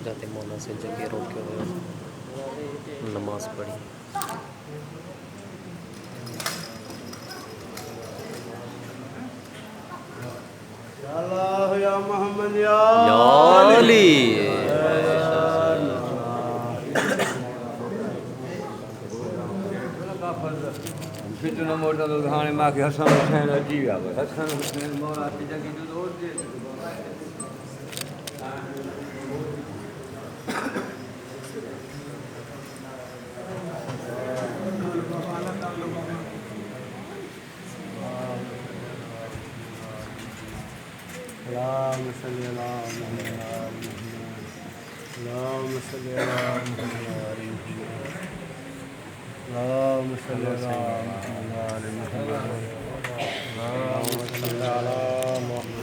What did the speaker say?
जाते मौला से जगह रोके हुए नमाज पढ़ी। या मोहम्मद या अली फितना मोटा तो खाने माँ के हसन हुसैन अजी आ गए हसन हुसैन मौला की जगह जो और दे اللهم صل على محمد اللهم صل على محمد اللهم صل على محمد اللهم صل على محمد